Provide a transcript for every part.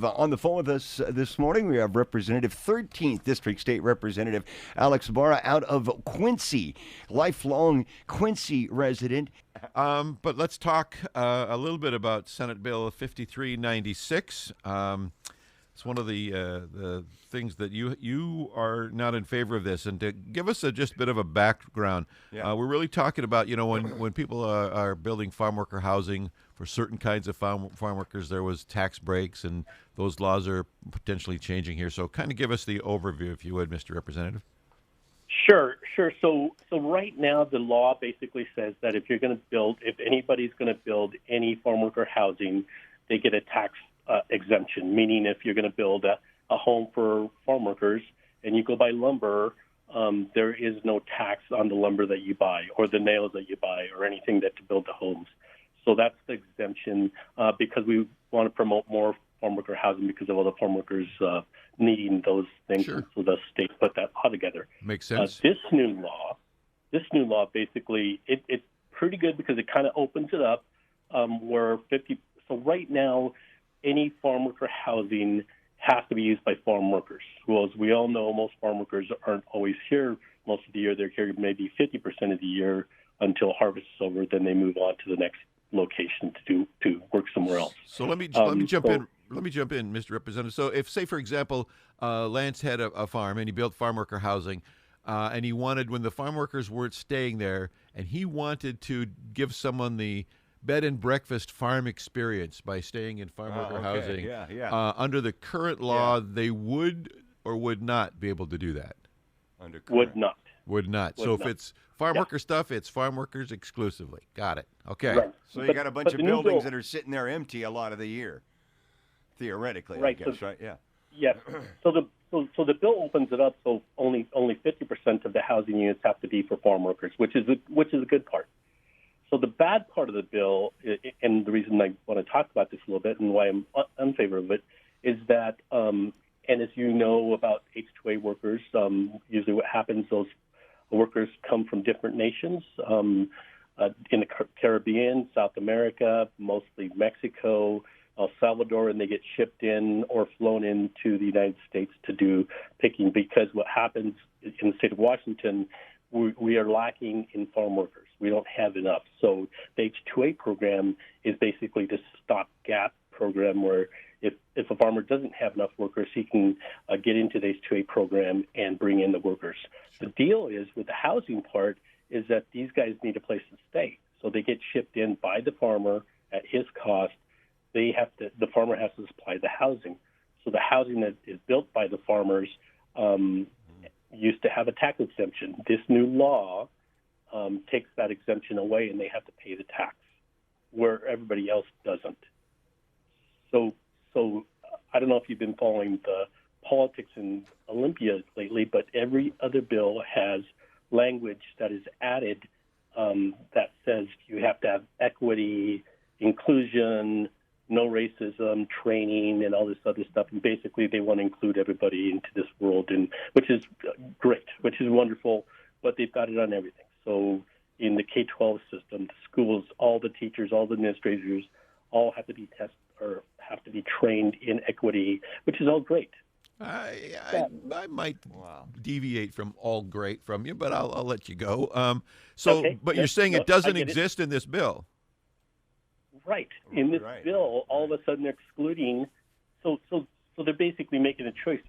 On the phone with us this morning, we have Representative 13th District State Representative Alex Ybarra out of Quincy, lifelong Quincy resident. But let's talk a little bit about Senate Bill 5396. It's one of the things that you are not in favor of this. And to give us just a bit of a background, we're really talking about, when people are building farm worker housing for certain kinds of farm workers, there was tax breaks, and those laws are potentially changing here. So kind of give us the overview, if you would, Mr. Representative. Sure. So right now, the law basically says that if anybody's going to build any farm worker housing, they get a tax exemption, meaning if you're going to build a home for farm workers and you go buy lumber, there is no tax on the lumber that you buy or the nails that you buy or anything to build the homes. So that's the exemption because we want to promote more farm worker housing because of all the farm workers needing those things. Sure. So the state put that all together. Makes sense. This new law basically, it's pretty good because it kind of opens it up where 50. So right now, any farm worker housing has to be used by farm workers. Well, as we all know, most farm workers aren't always here most of the year. They're here maybe 50% of the year until harvest is over. Then they move on to the next location to work somewhere else. So let me jump in. Let me jump in, Mr. Representative. So if, say, for example, Lance had a farm and he built farm worker housing, and he wanted, when the farm workers weren't staying there, and he wanted to give someone the bed and breakfast farm experience by staying in farm worker housing. Under the current law, they would or would not be able to do that. Would not. So if it's farm worker stuff, it's farm workers exclusively. Got it. Okay. Right. So you got a bunch of buildings that are sitting there empty a lot of the year, theoretically. Right. I guess, right? Yeah. Yes. So the bill opens it up so only 50% of the housing units have to be for farm workers, which is a good part. So the bad part of the bill, and the reason I want to talk about this a little bit and why I'm unfavor of it, is that, and as you know about H-2A workers, usually what happens, those workers come from different nations in the Caribbean, South America, mostly Mexico, El Salvador, and they get shipped in or flown into the United States to do picking because what happens in the state of Washington, we are lacking in farm workers. We don't have enough. So the H-2A program is basically the stopgap program where if a farmer doesn't have enough workers, he can get into the H-2A program and bring in the workers. Sure. The deal is with the housing part is that these guys need a place to stay. So they get shipped in by the farmer at his cost. The farmer has to supply the housing. So the housing that is built by the farmers used to have a tax exemption. This new law takes that exemption away, and they have to pay the tax, where everybody else doesn't. So I don't know if you've been following the politics in Olympia lately, but every other bill has language that is added that says you have to have equity, inclusion, no racism, training, and all this other stuff. And basically, they want to include everybody into this world, and which is great, which is wonderful. But they've got it on everything. So in the K-12 system, the schools, all the teachers, all the administrators, all have to be have to be trained in equity, which is all great. I might deviate from all great from you, but I'll let you go. Okay. But you're saying it doesn't exist in this bill. Right. In this bill, all of a sudden they're excluding. So they're basically making a choice.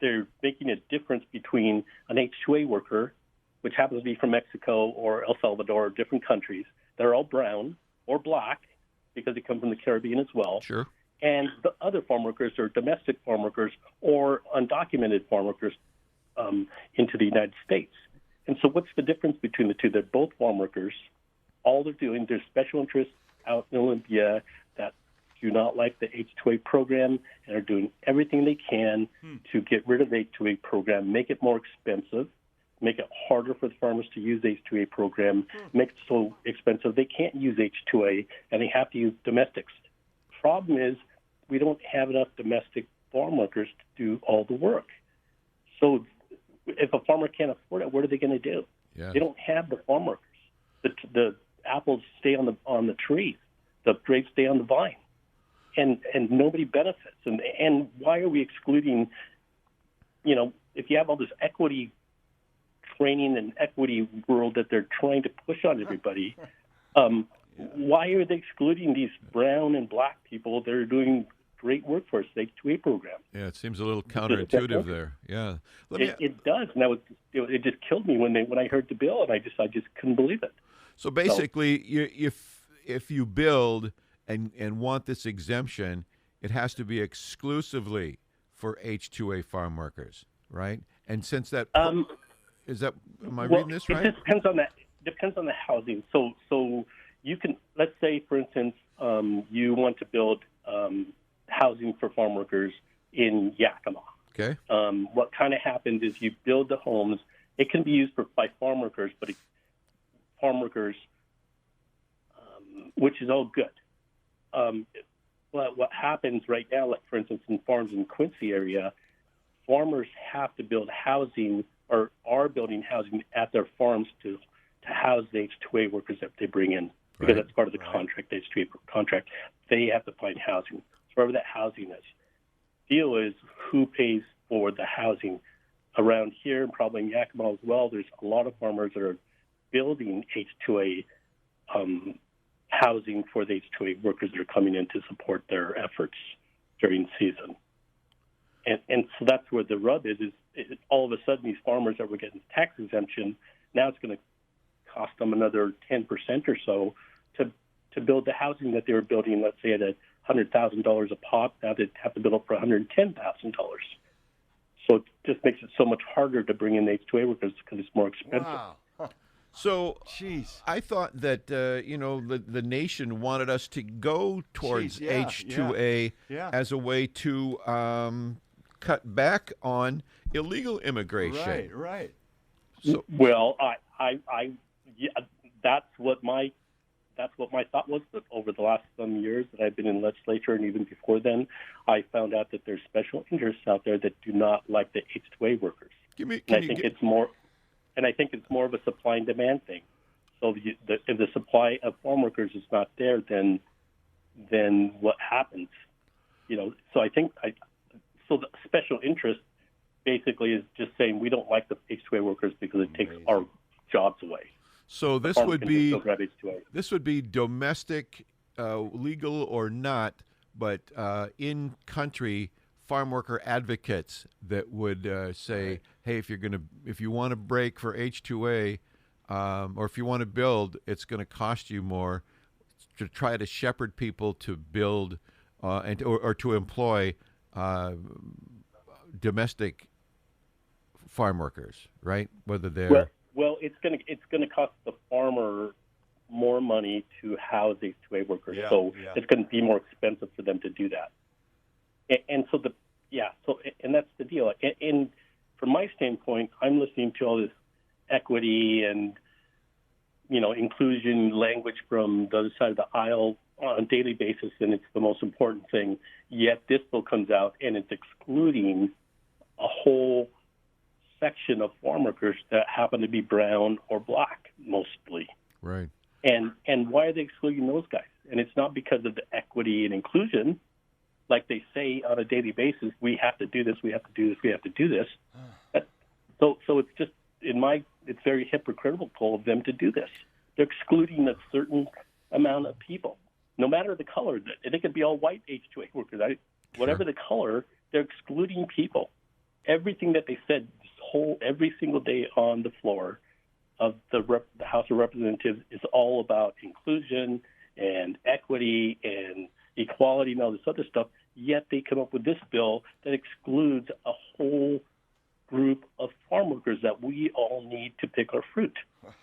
They're making a difference between an H-2A worker, which happens to be from Mexico or El Salvador or different countries. They're all brown or black because they come from the Caribbean as well. Sure. And the other farm workers are domestic farm workers or undocumented farm workers into the United States. And so what's the difference between the two? They're both farm workers. All they're doing, there's special interests out in Olympia that do not like the H-2A program and are doing everything they can to get rid of the H-2A program, make it more expensive, make it harder for the farmers to use the H-2A program, make it so expensive they can't use H-2A, and they have to use domestics. Problem is we don't have enough domestic farm workers to do all the work. So if a farmer can't afford it, what are they going to do? Yeah. They don't have the farm workers. The apples stay on the trees. The grapes stay on the vine. and nobody benefits. And why are we excluding? If you have all this equity training and equity world that they're trying to push on everybody, why are they excluding these brown and black people that are doing great work for us, the H-2A program? Yeah, it seems a little counterintuitive there. Yeah, it does, and it just killed me when I heard the bill, and I just couldn't believe it. So basically, if you build and want this exemption, it has to be exclusively for H-2A farm workers, right? And since that am I reading this right? It depends on the housing. So you can, let's say, for instance, you want to build housing for farm workers in Yakima. Okay. What kind of happens is you build the homes. It can be used by farm workers, farm workers, which is all good. But what happens right now, like for instance, in farms in Quincy area, farmers have to build housing or are building housing at their farms to house the H-2A workers that they bring in, because that's part of the contract, the H-2A contract. They have to find housing. So wherever that housing is. Deal is who pays for the housing. Around here, and probably in Yakima as well, there's a lot of farmers that are building H-2A housing for the H-2A workers that are coming in to support their efforts during the season. And so that's where the rub is all of a sudden these farmers that were getting tax exemption, now it's going to cost them another 10% or so to build the housing that they were building, let's say at $100,000 a pop. Now they have to build up for $110,000. So it just makes it so much harder to bring in H-2A workers because it's more expensive. Wow. So I thought that the nation wanted us to go towards H-2A as a way to cut back on illegal immigration. Right. So, well, that's what my thought was. But over the last some years that I've been in legislature, and even before then, I found out that there's special interests out there that do not like the H-2A workers. I think it's more of a supply and demand thing. So if the supply of farm workers is not there, then what happens? So I think so the special interest basically is just saying we don't like the H-2A workers because it takes our jobs away. So this would be domestic, legal or not, but in country farm worker advocates that would say, hey, if you want to break for H-2A, or if you want to build, it's going to cost you more, to try to shepherd people to build or to employ domestic farm workers, right? Whether they're well, it's gonna cost the farmer more money to house these H-2A workers, so it's going to be more expensive for them to do that. And that's the deal. And from my standpoint, I'm listening to all this equity and inclusion language from the other side of the aisle on a daily basis, and it's the most important thing. Yet this bill comes out and it's excluding a whole section of farm workers that happen to be brown or black mostly. Right. And why are they excluding those guys? And it's not because of the equity and inclusion, like they say on a daily basis. We have to do this. We have to do this. We have to do this. So it's just it's very hypocritical of them to do this. They're excluding a certain amount of people, no matter the color. They could be all white H-2A workers. Whatever the color, they're excluding people. Everything that they said every single day on the floor of the House of Representatives is all about inclusion and equity and equality and all this other stuff. Yet they come up with this bill that excludes a whole group of farm workers that we all need to pick our fruit. Oh,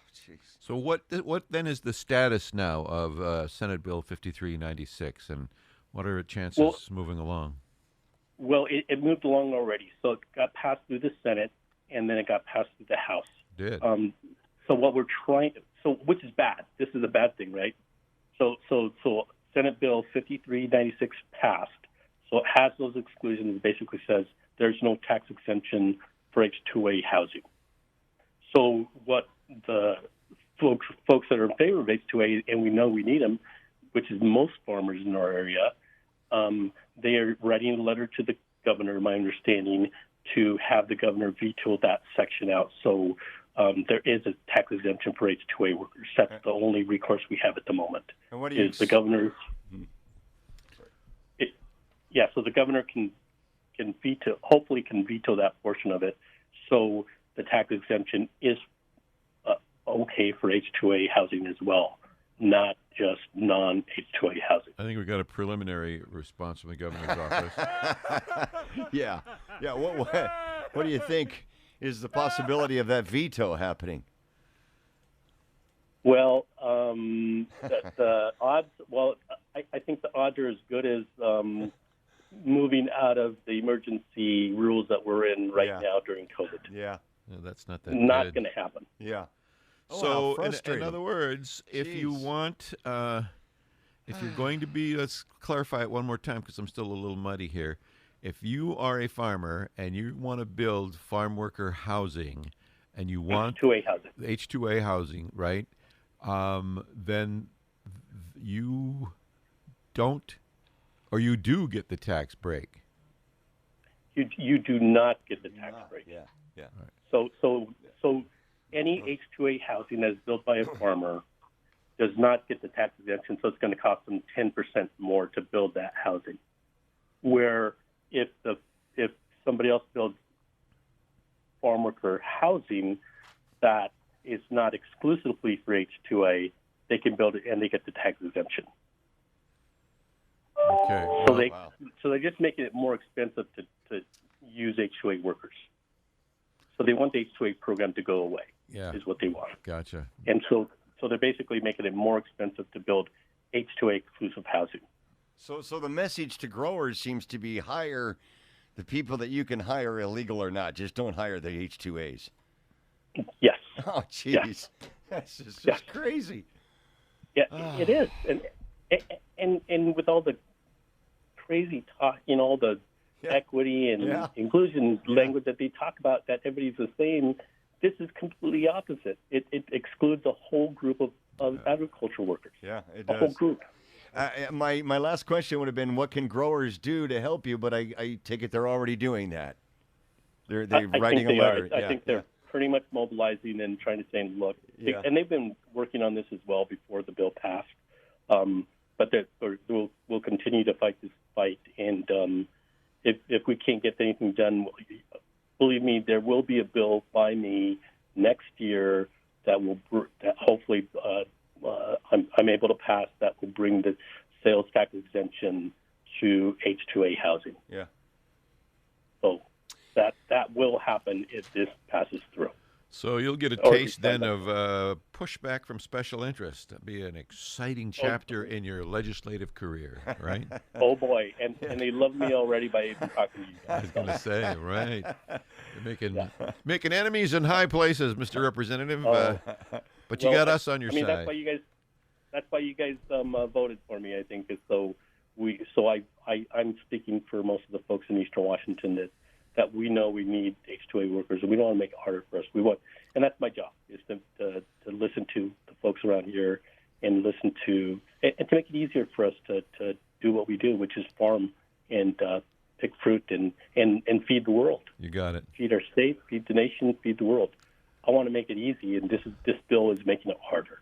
so what then is the status now of Senate Bill 5396, and what are the chances moving along? Well, it moved along already. So it got passed through the Senate, and then it got passed through the House. Did. So what we're which is bad. This is a bad thing, right? So Senate Bill 5396 passed. So it has those exclusions. It basically says there's no tax exemption for H-2A housing. So what the folks that are in favor of H-2A, and we know we need them, which is most farmers in our area, They are writing a letter to the governor, my understanding, to have the governor veto that section out. So there is a tax exemption for H-2A workers. That's the only recourse we have at the moment. And what do you the governor's? So the governor can veto, hopefully can veto that portion of it. So the tax exemption is okay for H-2A housing as well, not just non-H-2A housing. I think we got a preliminary response from the governor's office. Yeah. What do you think is the possibility of that veto happening? Well, the odds. Well, I think the odds are as good as moving out of the emergency rules that we're in right now during COVID. Yeah. No, that's not that Not going to happen. Yeah. So, in other words, if you want, if you're going to be, let's clarify it one more time because I'm still a little muddy here. If you are a farmer and you want to build farm worker housing, and you want H-2A housing, right? Then you don't, or you do get the tax break. You do not get the tax break. Yeah. Right. So any H-2A housing that is built by a farmer does not get the tax exemption, so it's going to cost them 10% more to build that housing. Where if somebody else builds farm worker housing that is not exclusively for H-2A, they can build it and they get the tax exemption. Okay. So they're just making it more expensive to use H-2A workers. So they want the H-2A program to go away. Yeah. Is what they want. Gotcha. And so they're basically making it more expensive to build H-2A exclusive housing. So the message to growers seems to be hire the people that you can hire, illegal or not. Just don't hire the H-2As. Yes. Oh, jeez. Yeah. That's just crazy. Yeah, it is. And with all the crazy talk, all the equity and inclusion language that they talk about, that everybody's the same, this is completely opposite. It excludes a whole group of agricultural workers. Yeah, it does. A whole group. My last question would have been, what can growers do to help you? But I take it they're already doing that. They're writing a letter. I think they're pretty much mobilizing and trying to say, look, and they've been working on this as well before the bill passed. But we'll continue to fight this fight. And if we can't get anything done, believe me, there will be a bill by me next year that hopefully I'm able to pass, that will bring the sales tax exemption to H-2A housing. Yeah. So that will happen if this passes through. So you'll get a taste then of pushback from special interest. That'll be an exciting chapter in your legislative career, right? Oh, boy. And they love me already by even talking to you guys. I was going to say, right. You're making enemies in high places, Mr. Representative. But you got us on your side. That's why you guys voted for me, I think. I'm speaking for most of the folks in Eastern Washington that we know we need H-2A workers, and we don't want to make it harder for us. And that's my job, is to listen to the folks around here and listen to, and to make it easier for us to do what we do, which is farm and pick fruit and feed the world. You got it. Feed our state, feed the nation, feed the world. I want to make it easy, and this bill is making it harder.